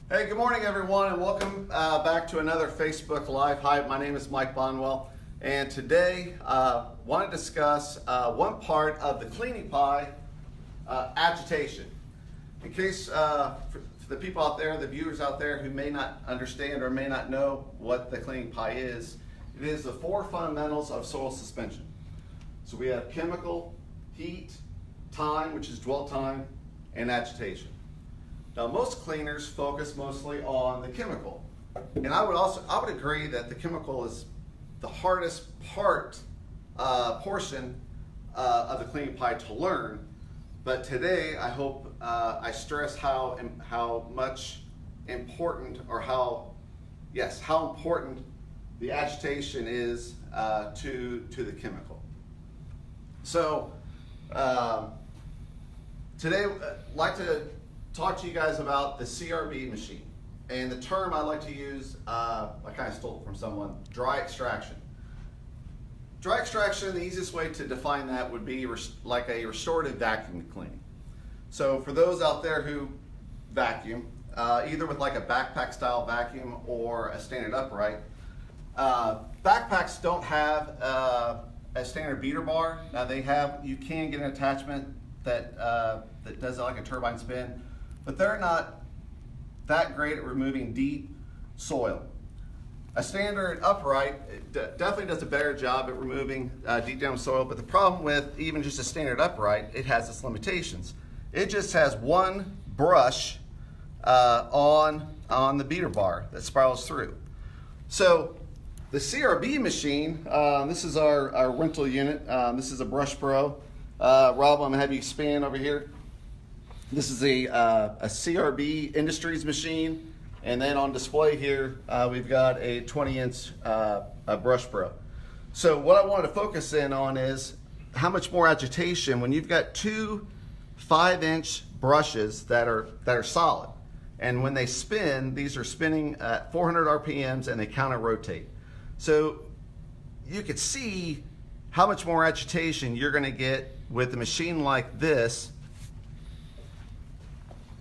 Hey, good morning everyone, and welcome back to another Facebook Live. Hi, my name is Mike Bonwell, and today I want to discuss one part of the cleaning pie, agitation. In case for the people out there, the viewers out there who may not understand or may not know what the cleaning pie is, it is the four fundamentals of soil suspension. So we have chemical, heat, time, which is dwell time, and agitation. Now, most cleaners focus mostly on the chemical, and I would agree that the chemical is the hardest portion of the cleaning pie to learn. But today, I hope I stress how much important, or how important the agitation is to the chemical. So today, I'd like to talk to you guys about the CRB machine. And the term I like to use, I kind of stole it from someone, dry extraction. Dry extraction, the easiest way to define that would be like a restorative vacuum cleaning. So for those out there who vacuum, either with like a backpack style vacuum or a standard upright, backpacks don't have a standard beater bar. Now you can get an attachment that does like a turbine spin, but they're not that great at removing deep soil. A standard upright definitely does a better job at removing deep down soil, but the problem with even just a standard upright, it has its limitations. It just has one brush on the beater bar that spirals through. So the CRB machine, this is our rental unit. This is a Brush Pro. Rob, I'm gonna have you expand over here. This is a CRB Industries machine, and then on display here we've got a 20-inch Brush Pro. So what I wanted to focus in on is how much more agitation when you've got two 5-inch brushes that are solid, and when they spin, these are spinning at 400 RPMs and they counter rotate. So you could see how much more agitation you're going to get with a machine like this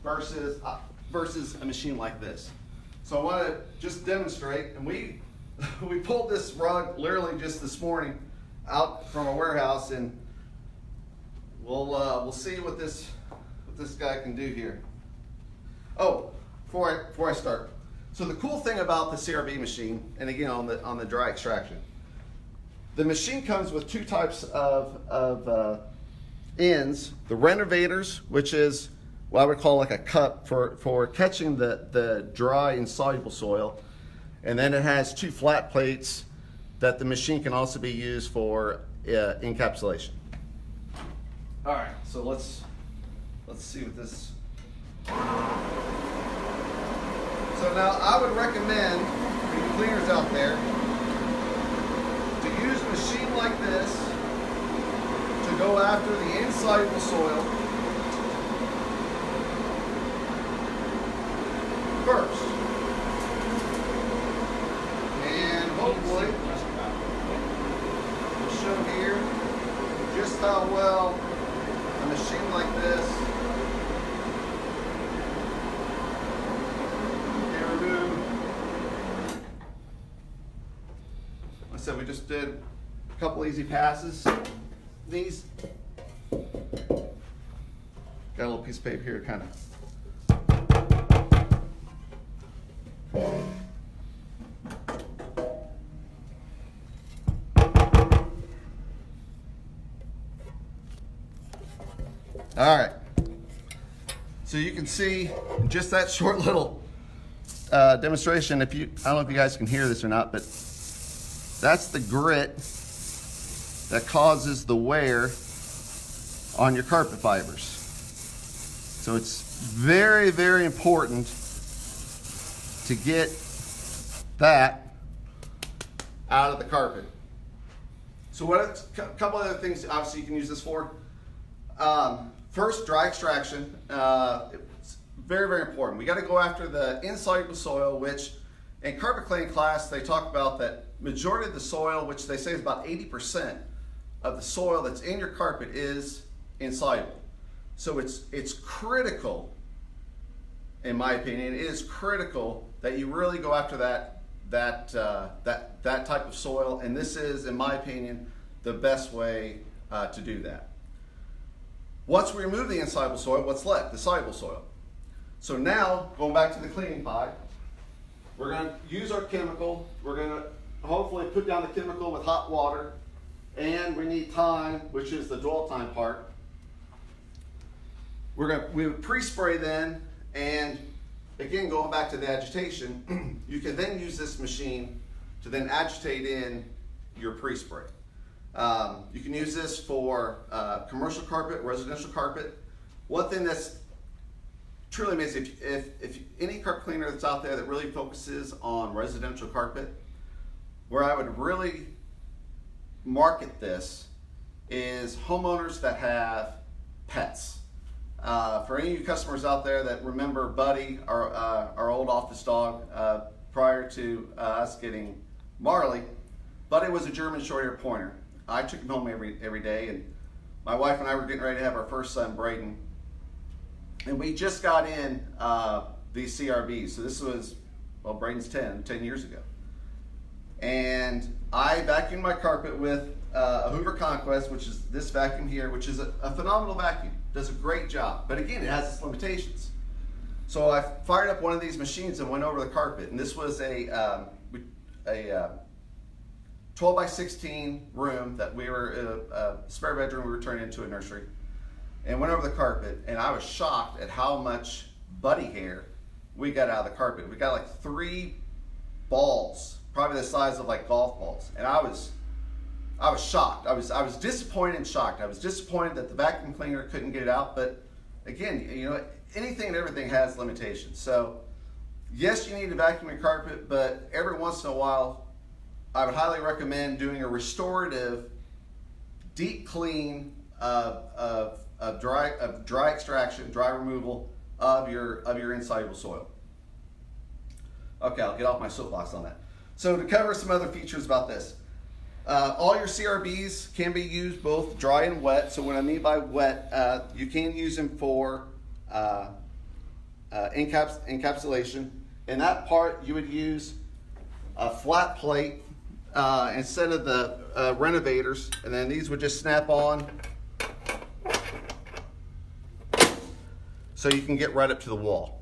versus a machine like this. So I want to just demonstrate, and we pulled this rug literally just this morning out from a warehouse, and we'll see what this guy can do here. Oh, before I start, so the cool thing about the CRB machine, and again on the dry extraction, the machine comes with two types of ends: the renovators, which is what I would call like a cup for catching the dry insoluble soil, and then it has two flat plates that the machine can also be used for encapsulation. All right, so let's see what this. So now I would recommend for you cleaners out there to use a machine like this to go after the insoluble soil first, and hopefully we'll show here just how well a machine like this can remove. Like I said, we just did a couple easy passes. These got a little piece of paper here to kind of. All right, so you can see in just that short little demonstration, I don't know if you guys can hear this or not, but that's the grit that causes the wear on your carpet fibers. So it's very, very important to get that out of the carpet. So a couple other things obviously you can use this for. First, dry extraction. It's very, very important. We got to go after the insoluble soil, which in carpet cleaning class they talk about that majority of the soil, which they say is about 80% of the soil that's in your carpet, is insoluble. So it's critical in my opinion, it is critical that you really go after that type of soil, and this is, in my opinion, the best way to do that. Once we remove the insoluble soil, what's left? The soluble soil. So now, going back to the cleaning pot, we're going to use our chemical. We're going to hopefully put down the chemical with hot water, and we need thyme, which is the dwell time part. We would pre-spray then, and again, going back to the agitation, you can then use this machine to then agitate in your pre-spray. You can use this for commercial carpet, residential carpet. One thing that's truly amazing, if any carpet cleaner that's out there that really focuses on residential carpet, where I would really market this is homeowners that have pets. For any of you customers out there that remember Buddy, our old office dog, prior to us getting Marley, Buddy was a German short-haired pointer. I took him home every day, and my wife and I were getting ready to have our first son, Braden. And we just got in these CRBs. So this was, well, Braden's 10 years ago. And I vacuumed my carpet with a Hoover Conquest, which is this vacuum here, which is a phenomenal vacuum. Does a great job. But again, it has its limitations. So I fired up one of these machines and went over the carpet. And this was a 12 by 16 room that we were, a spare bedroom we were turning into a nursery. And went over the carpet, and I was shocked at how much buddy hair we got out of the carpet. We got like 3 balls, probably the size of like golf balls. And I was shocked. I was disappointed and shocked. I was disappointed that the vacuum cleaner couldn't get it out, but again, you know, anything and everything has limitations. So yes, you need to vacuum your carpet, but every once in a while, I would highly recommend doing a restorative, deep clean of dry extraction, dry removal of your insoluble soil. Okay, I'll get off my soapbox on that. So to cover some other features about this, all your CRBs can be used both dry and wet. So what I mean by wet, you can use them for encapsulation. In that part, you would use a flat plate instead of the renovators, and then these would just snap on, so you can get right up to the wall.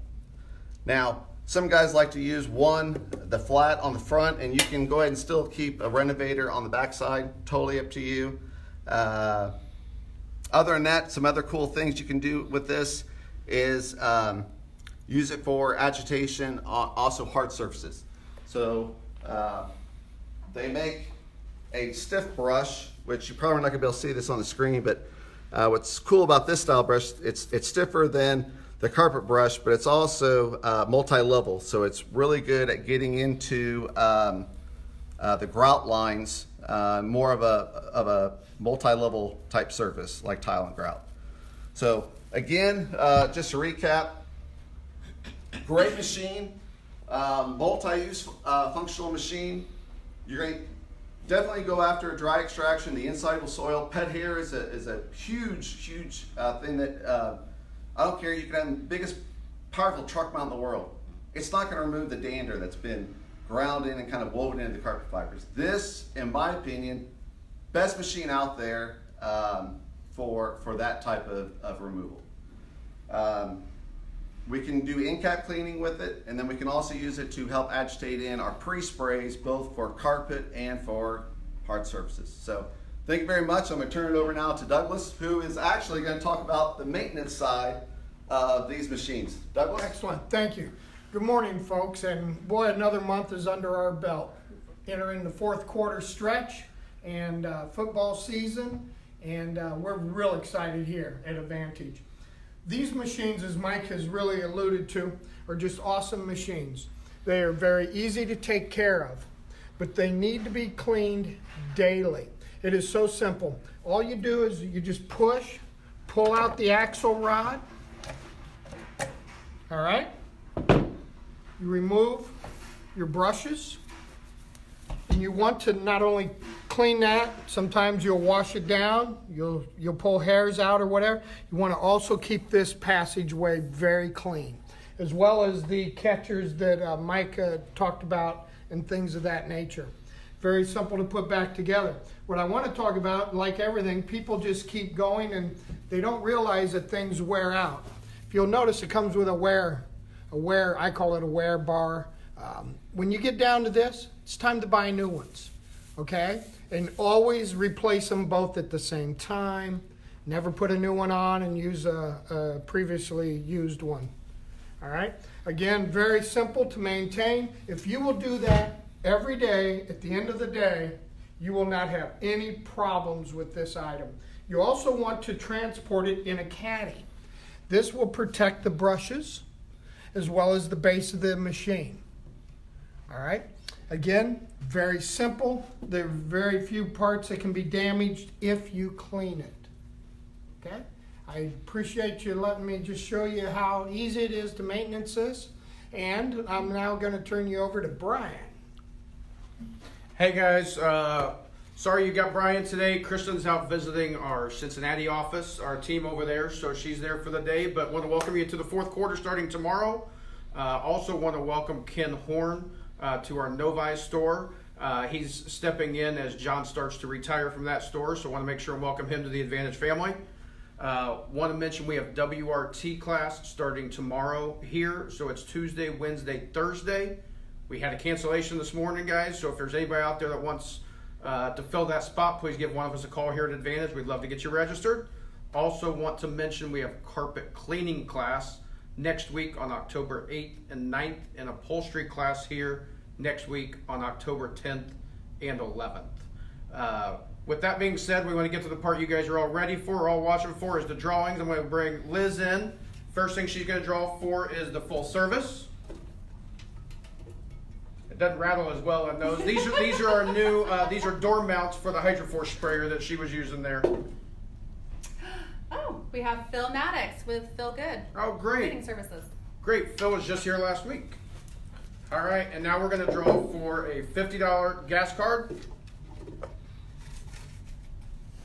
Now, some guys like to use the flat on the front, and you can go ahead and still keep a renovator on the back side, totally up to you. Other than that, some other cool things you can do with this is use it for agitation, also hard surfaces. So they make a stiff brush, which you're probably not gonna be able to see this on the screen, but what's cool about this style brush, it's stiffer than the carpet brush, but it's also multi-level, so it's really good at getting into the grout lines, more of a multi-level type surface like tile and grout. So again, just to recap, great machine, multi-use functional machine. You're going to definitely go after a dry extraction, the insoluble soil. Pet hair is a huge thing that I don't care. You can have the biggest powerful truck mount in the world. It's not going to remove the dander that's been ground in and kind of woven into the carpet fibers. This, in my opinion, best machine out there for that type of removal. We can do in-cap cleaning with it, and then we can also use it to help agitate in our pre-sprays, both for carpet and for hard surfaces. So thank you very much. I'm going to turn it over now to Douglas, who is actually going to talk about the maintenance side of these machines. Douglas? Excellent. Thank you. Good morning, folks. And boy, another month is under our belt. Entering the fourth quarter stretch and football season, and we're real excited here at Advantage. These machines, as Mike has really alluded to, are just awesome machines. They are very easy to take care of, but they need to be cleaned daily. It is so simple. All you do is you just pull out the axle rod. All right? You remove your brushes, and you want to not only clean that, sometimes you'll wash it down, you'll pull hairs out or whatever. You want to also keep this passageway very clean. as well as the catchers that Mike talked about and things of that nature. Very simple to put back together. What I want to talk about, like everything, people just keep going and they don't realize that things wear out. If you'll notice, it comes with a wear, I call it a wear bar. When you get down to this, it's time to buy new ones, okay? And always replace them both at the same time. Never put a new one on and use a previously used one, all right? Again, very simple to maintain. If you will do that every day, at the end of the day, you will not have any problems with this item. You also want to transport it in a caddy. This will protect the brushes as well as the base of the machine. All right? Again, very simple. There are very few parts that can be damaged if you clean it. Okay? I appreciate you letting me just show you how easy it is to maintenance this. And I'm now going to turn you over to Brian. Hey guys, sorry you got Brian today. Kristen's out visiting our Cincinnati office, our team over there, so she's there for the day. But want to welcome you to the fourth quarter starting tomorrow. Also want to welcome Ken Horn to our Novi store. He's stepping in as John starts to retire from that store, so want to make sure and welcome him to the Advantage family. Want to mention we have WRT class starting tomorrow here, so it's Tuesday, Wednesday, Thursday. We had a cancellation this morning, guys, so if there's anybody out there that wants to fill that spot, please give one of us a call here at Advantage. We'd love to get you registered. Also want to mention we have carpet cleaning class next week on October 8th and 9th, and upholstery class here next week on October 10th and 11th. With that being said, we want to get to the part you guys are all ready for, all watching for, is the drawings. I'm going to bring Liz in. First thing she's going to draw for is the full service. It doesn't rattle as well on those. These are our new, these are door mounts for the Hydroforce sprayer that she was using there. Oh, we have Phil Maddox with Phil Good. Oh, great. Cleaning services. Great, Phil was just here last week. All right, and now we're gonna draw for a $50 gas card.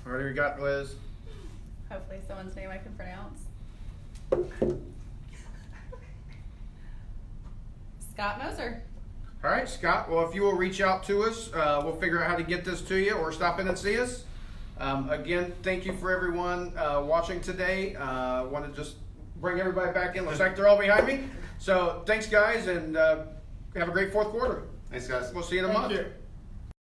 All right, we got Liz. Hopefully someone's name I can pronounce. Scott Moser. All right, Scott, well, if you will reach out to us, we'll figure out how to get this to you or stop in and see us. Again, thank you for everyone watching today. Want to just bring everybody back in. Looks like they're all behind me. So thanks, guys, and have a great fourth quarter. Thanks, guys. We'll see you in a month. Thank you.